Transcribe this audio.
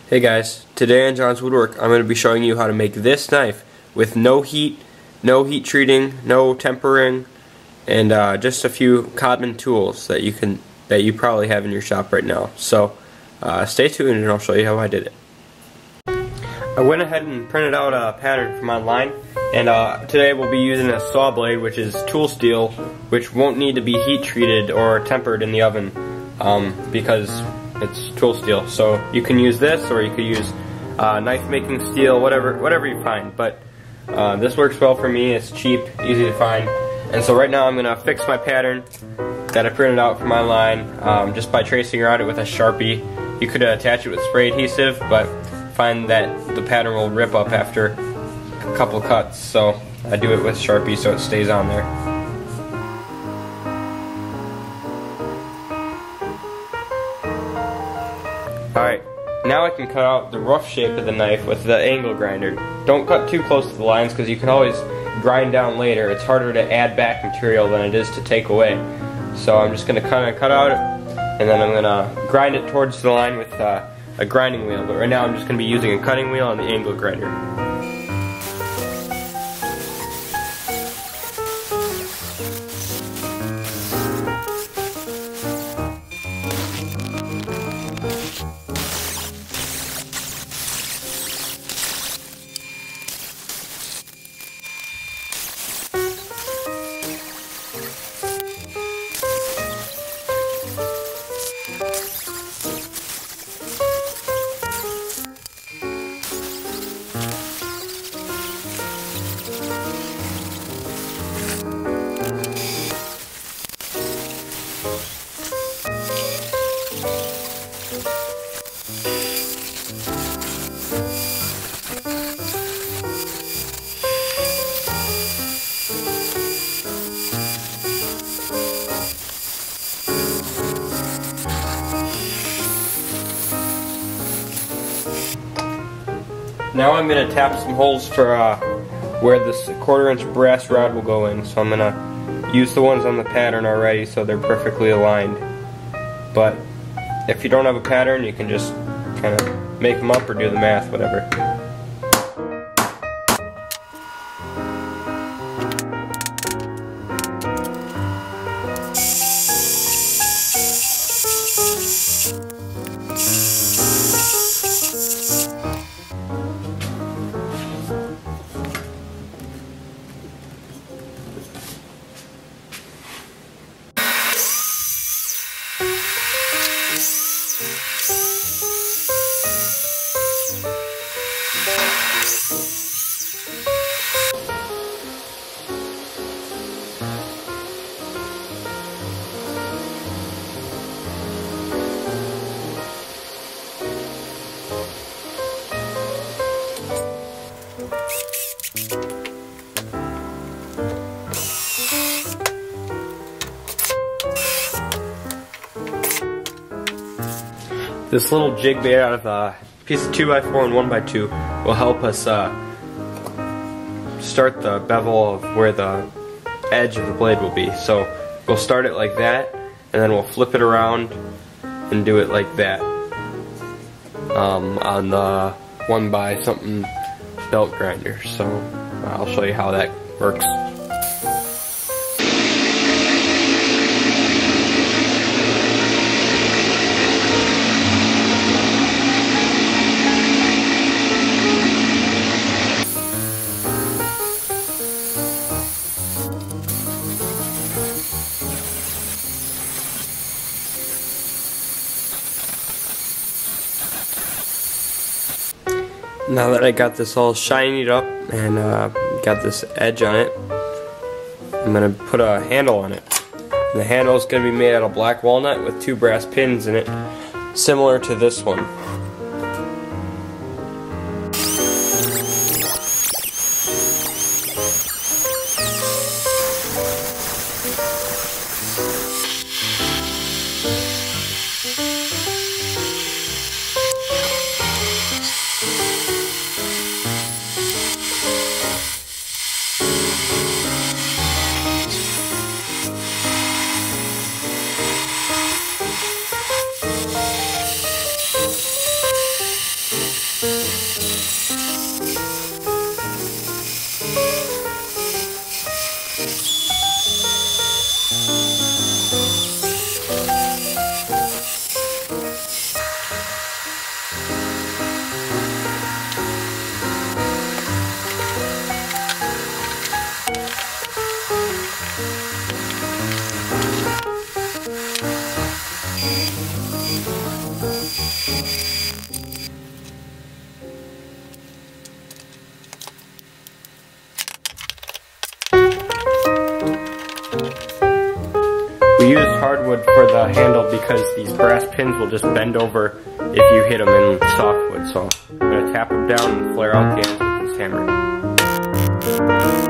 Hey guys, today on John's Woodwork I'm going to be showing you how to make this knife with no heat treating, no tempering, and just a few common tools that you probably have in your shop right now. So stay tuned and I'll show you how I did it. I went ahead and printed out a pattern from online, and today we'll be using a saw blade, which is tool steel, which won't need to be heat treated or tempered in the oven because it's tool steel. So you can use this, or you could use knife making steel, whatever you find. But this works well for me. It's cheap, easy to find. And so right now I'm gonna fix my pattern that I printed out from online just by tracing around it with a Sharpie. You could attach it with spray adhesive, but find that the pattern will rip up after a couple cuts. So I do it with Sharpie so it stays on there. Alright, now I can cut out the rough shape of the knife with the angle grinder. Don't cut too close to the lines because you can always grind down later. It's harder to add back material than it is to take away. So I'm just going to kind of cut out and then I'm going to grind it towards the line with a grinding wheel. But right now I'm just going to be using a cutting wheel and the angle grinder. Now I'm going to tap some holes for where this 1/4 inch brass rod will go in. So I'm going to use the ones on the pattern already so they're perfectly aligned. But if you don't have a pattern, you can just kind of make them up or do the math, whatever. This little jig made out of a piece of 2x4 and 1x2 will help us start the bevel of where the edge of the blade will be. So we'll start it like that, and then we'll flip it around and do it like that on the 1x something belt grinder. So I'll show you how that works. Now that I got this all shinied up and got this edge on it, I'm going to put a handle on it. And the handle is going to be made out of black walnut with 2 brass pins in it, similar to this one. hardwood for the handle because these brass pins will just bend over if you hit them in softwood. So I'm going to tap them down and flare out the ends with this hammer.